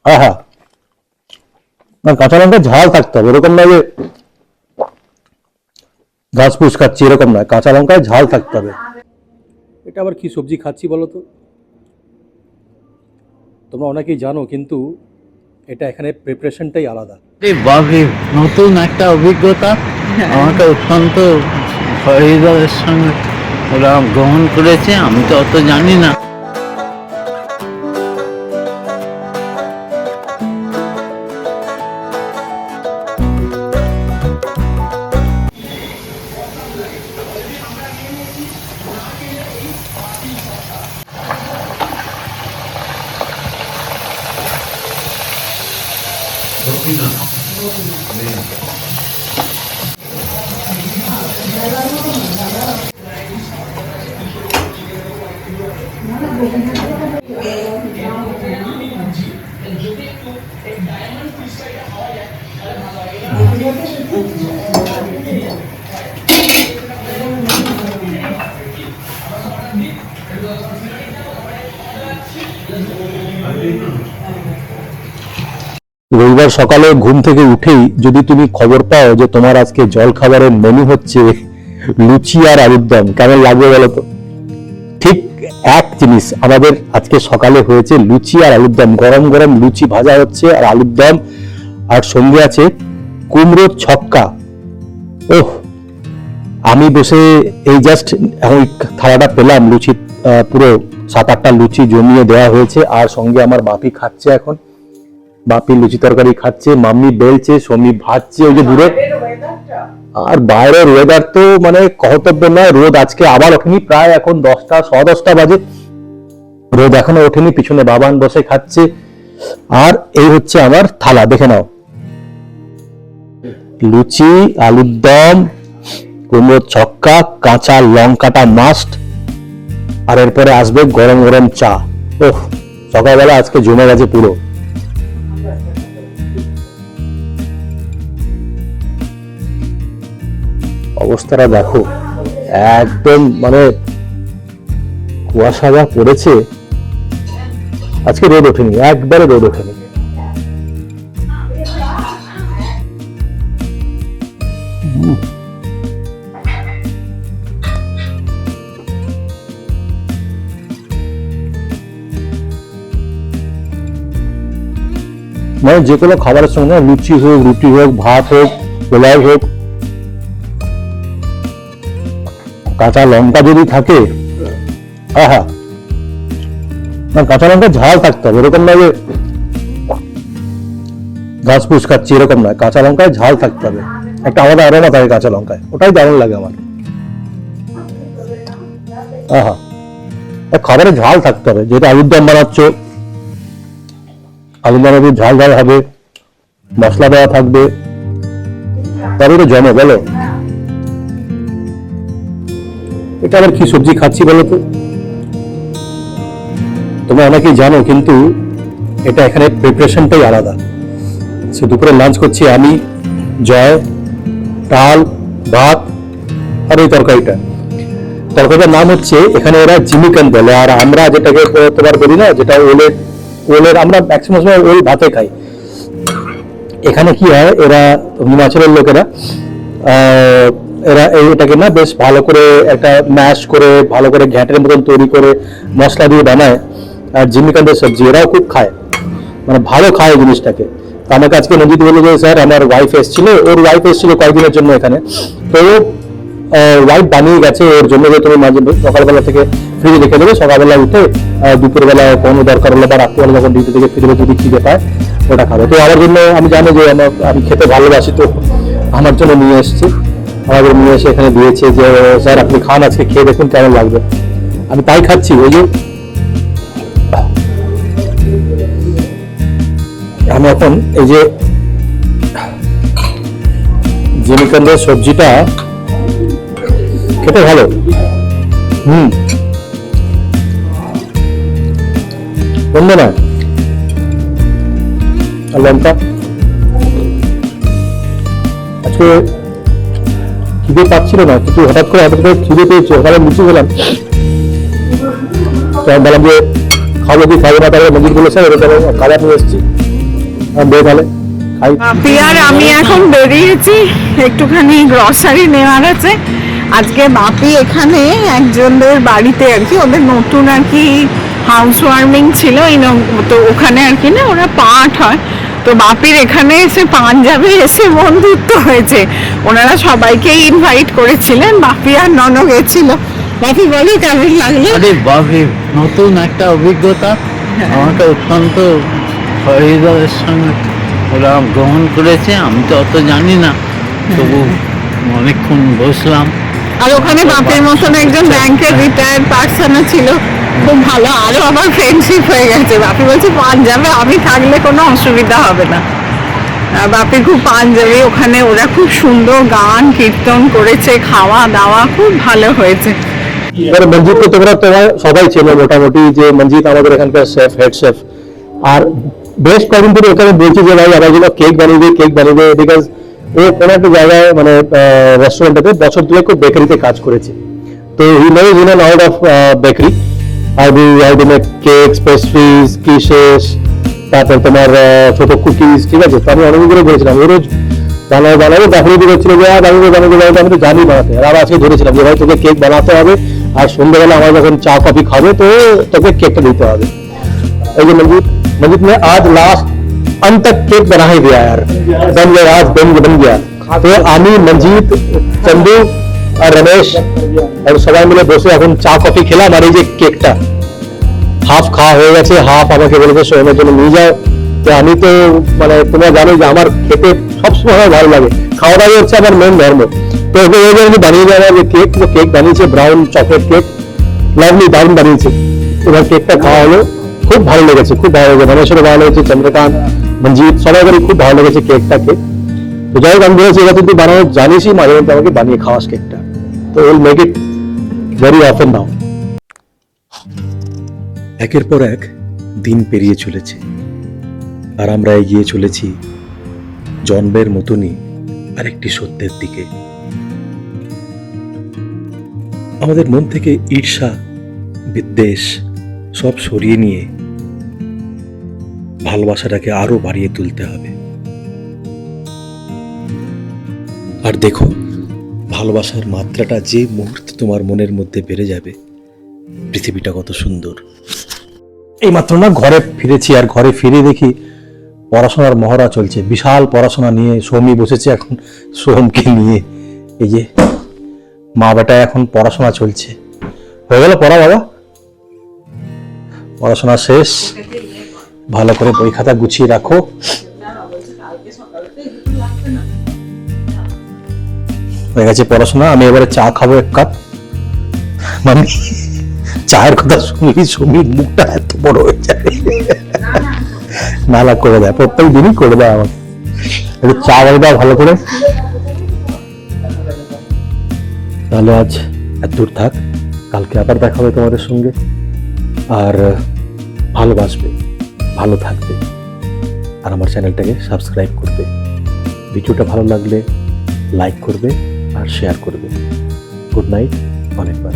হ্যাঁ হ্যাঁ, না কাঁচা লঙ্কা ঝাল থাকতে হবে, এরকম নয় যে ঘাস ফুস খাচ্ছি এরকম নয়, কাঁচা লঙ্কায় ঝাল থাকতে হবে। এটা আবার কি সবজি খাচ্ছি বলো তো? তোমরা অনেকেই জানো, কিন্তু এটা এখানে প্রিপারেশনটাই আলাদা। বাবরে, নতুন একটা অভিজ্ঞতা। আমাকে অত্যন্ত হৃদয়ের সঙ্গে ওরা গ্রহণ করেছে, আমি তো অত জানি না। রবিবার সকালে ঘুম থেকে উঠেই যদি তুমি খবর পাও যে তোমার আজকে জল খাবারের মেনু হচ্ছে লুচি আর আলুর দম, কেমন লাগবে বলো তো? ঠিক এক জিনিস আমাদের আজকে সকালে হয়েছে, লুচি আর আলুর দম। গরম গরম লুচি ভাজা হচ্ছে আর আলুর দম, আর সঙ্গে আছে কুমড়োর ছক্কা। ওহ, আমি বসে এই জাস্ট এখন থালাটা পেলাম, লুচি পুরো 7-8টা লুচি জমিয়ে দেওয়া হয়েছে, আর সঙ্গে আমার বাপি খাচ্ছে। এখন বাপি লুচি তরকারি খাচ্ছে, মাম্মি বেলছে, সমী ভাজছে ওই যে দূরে। আর বাইরের ওয়েদার তো মানে কহতব্য নয়, রোদ আজকে আবার ওঠেনি, প্রায় এখন 10টা 10:15 বাজে, রোদ এখনো ওঠেনি। পিছনে বাবান বসে খাচ্ছে। আর এই হচ্ছে আমার থালা, দেখে নাও, লুচি, আলুর দম, কুমড়োর ছক্কা, কাঁচা লঙ্কাটা মাস্ট, আর এরপরে আসবে গরম গরম চা। ওহ, সকালবেলা আজকে জমে গেছে পুরো। অবস্থাটা দেখো, একদম মানে কুয়াশা যা পড়েছে, আজকে রোদ ওঠেনি, একবারে রোদ ওঠেনি। মানে যে কোনো খাবারের সঙ্গে, লুচি হোক, রুটি হোক, ভাত হোক, পোলাও হোক, কাঁচা লঙ্কা যদি থাকে, আহা, না কাঁচা লঙ্কা ঝাল থাকতে হবে, এরকম নয় যে ঘাস ফুস খাচ্ছি এরকম নয়, কাঁচা লঙ্কায় ঝাল থাকতে হবে, একটা আলাদা অ্যারোমা থাকে কাঁচা লঙ্কায়, ওটাই দারুণ লাগে আমার। আহা, খাবারে ঝাল থাকতে হবে। যেটা আলুর দম বানাচ্ছ, আলুর দমে ঝাল ঝাল হবে, মশলা দেওয়া থাকবে, তবে তো জমে বলো। এটা আবার কি সবজি খাচ্ছি বলো তো? তোমরা অনেকেই জানো, কিন্তু এটা এখানে প্রিপারেশনটাই আলাদা। সে দুপুরে লাঞ্চ করছি আমি, জয়, ডাল, ভাত, আর ওই তরকারিটার নাম হচ্ছে এখানে ওরা জিমিকান বলে, আর আমরা যেটাকে তোমার বলি না, যেটা ওলের আমরা ম্যাক্সিমাম সময় ওল ভাতে খাই। এখানে কি হয়, এরা হিমাচলের লোকেরা এটাকে না বেশ ভালো করে একটা ম্যাশ করে, ভালো করে ঘ্যাটের মতন তৈরি করে মশলা দিয়ে বানায়। আর জিমিকান্দের সবজি এরাও খুব খায়, মানে ভালো খায় এই জিনিসটাকে। তো আমাকে আজকে নজিত বললো যে স্যার আমার ওয়াইফ এসেছিল, ওর ওয়াইফ এসেছিল কয়েকদিনের জন্য এখানে, তো ওয়াইফ বানিয়ে গেছে ওর জন্য, যে তুমি মাঝে সকালবেলা থেকে ফ্রিজে রেখে দেবে, সকালবেলা উঠে দুপুরবেলা কোনো দরকার হলে বা রাত্রিবেলা যখন ডিউটি থেকে ফিরবে যদি খিদে পায় ওটা খাবে। তো আমার জন্য, আমি জানি যে আমি খেতে ভালোবাসি, তো আমার জন্য নিয়ে এসেছি, আমাদের নিয়ে এসে এখানে দিয়েছে যে স্যার আপনি খান, আজকে খেয়ে দেখুন কেমন লাগবে। আমি তাই খাচ্ছি। ওই যে আমি এখন এই যে জিমিকান্দের সবজিটা খেতে ভালো, বন্ধ না, আর লঙ্কা। আজকে খিদে পাচ্ছিল না, কিন্তু হঠাৎ করে খিদে পেয়েছে, ওখানে লুচি খেলাম, তো আমি বললাম যে খাবো কি খাবো না, তাহলে মজিদ বলেছে এরকম খাবার নিয়ে এসেছি, তাহলে খাই। বাপি আর আমি এখন বেরিয়েছি, একটুখানি গ্রসারি নেওয়ার আছে। আজকে বাপি এখানে একজনের বাড়িতে আর কি, ওদের নতুন আর কি হাউস ওয়ার্মিং ছিল, তো ওখানে আর কি না ওরা পাঠ হয়, তো বাপির এখানে এসে পাঞ্জাবে এসে বন্ধুত্ব হয়েছে। ওনারা সবাইকে ইনভাইট করেছিলেন, বাপি আর নন গেছিল। বাপি বলি কেমন লাগলো? আরে বাপরে, নতুন একটা অভিজ্ঞতা। আমাকে অত্যন্ত হৃদয়ের সঙ্গে ওরা গ্রহণ করেছে। আমি তো অত জানি না, তবু অনেকক্ষণ বসলাম। আর ওখানে বাপের মতন একজন ব্যাংকের রিটায়ার্ড পার্সনও ছিল, খুব ভালো। আরো আমার ফ্রেন্ডশিপ হয়ে গেছে। বাপি বলছে পাঞ্জাবে আমি থাকলে কোনো অসুবিধা হবে না। বাপি খুব পাঞ্জাবি, ওখানে ওরা খুব সুন্দর গান কীর্তন করেছে, খাওয়া দাওয়া খুব ভালো হয়েছে। এবার মঞ্জিতকে তোমরা সবাই চেনো মোটামুটি, যে মঞ্জিত আমাদের এখানকার শেফ, হেড শেফ। আর বেশ কদিন ধরে ওখানে বলছি যে ভাই আমার জন্য কেক বানিয়ে দে, বিকজ ও কোনো একটা জায়গায় মানে রেস্টুরেন্টে বছর দুয়েক বেকারিতে কাজ করেছে, তো he knows in and out of bakery. How to make cakes, pastries, kisses, তারপর তোমার ছোট কুকিজ, ঠিক আছে। তো আমি অনেক করে বলেছিলাম ও রোজ বানাবো গাফিলতি করছিল যে বানাবো, আমি তো জানি বানাতে। আর আজকে ধরেছিলাম যে ভাই তোকে কেক বানাতে হবে, আর সন্ধ্যাবেলা আমার যখন চা কফি খাবে তো তোকে কেকটা দিতে হবে। এই যে मस्जिद में आज लास्ट अंत तक केक बना ही दिया यार, आज बन गया। तो আমি মঞ্জিত, চন্দু আর রমেশ আর সবাই মিলে বসে এখন চা কফি খেলাম, আর এই যে কেকটা হাফ খাওয়া হয়ে গেছে, হাফ আমাকে বলেছে সোহেমের জন্য নিয়ে যাও। তো আমি তো মানে তোমরা জানো যে আমার খেতে সবসময় আমার ভালো লাগে, খাওয়া দাওয়া হচ্ছে আমার মেন ধর্ম। তো ওকে ওই জন্য বানিয়ে দেওয়া যে কেক, তো কেক বানিয়েছে ব্রাউন চকলেট কেক, লাভলি দারুণ বানিয়েছে। এবার কেকটা খাওয়া হলো, খুব ভালো লেগেছে, খুব ভালো লেগেছে। রমেশেরও ভালো লেগেছে, চন্দ্রকান্ত, মঞ্জিত সবাইকারই খুব ভালো লেগেছে কেকটাকে। তো যাই হোক আমি বলেছি এবার তুই বানানো জানিসই, মাঝে মধ্যে আমাকে বানিয়ে খাওয়াস কেকটা। তো will make it very often now. একের পর এক দিন পেরিয়ে চলেছে, আর আমরা এগিয়ে চলেছি জন্মের মতনই আরেকটি সত্যের দিকে। আমাদের মন থেকে ঈর্ষা, বিদ্বেষ সব সরিয়ে নিয়ে ভালোবাসাটাকে আরো বাড়িয়ে তুলতে হবে। আর দেখো, ভালোবাসার মাত্রাটা যে মুহূর্তে তোমার মনের মধ্যে বেড়ে যাবে, পৃথিবীটা কত সুন্দর। এই মাত্র না ঘরে ফিরেছি, আর ঘরে ফিরে দেখি পড়াশোনার মহড়া চলছে, বিশাল পড়াশোনা নিয়ে সোহমি বসেছে এখন সোহমকে নিয়ে। এই যে মা বেটা এখন পড়াশোনা চলছে। হয়ে গেল পড়া বাবা? পড়াশোনা শেষ, ভালো করে বই খাতা গুছিয়ে রাখো। হয়ে গেছে পড়াশোনা, আমি এবারে চা খাবো এক কাপ। মানে চায়ের কথা শুনলেই সমীর মুখটা এত বড় হয়ে যায়। না করে দেয়, প্রত্যেক দিনই করে দেয় আমাকে। একটু চা বানিয়ে দাও ভালো করে। তাহলে আজ এত দূর থাক, কালকে আবার দেখা হবে তোমাদের সঙ্গে। আর ভালোবাসবে, ভালো থাকবে, আর আমার চ্যানেলটাকে সাবস্ক্রাইব করবে। ভিডিওটা ভালো লাগলে লাইক করবে আর শেয়ার করবে। গুড নাইট, অনেকবার।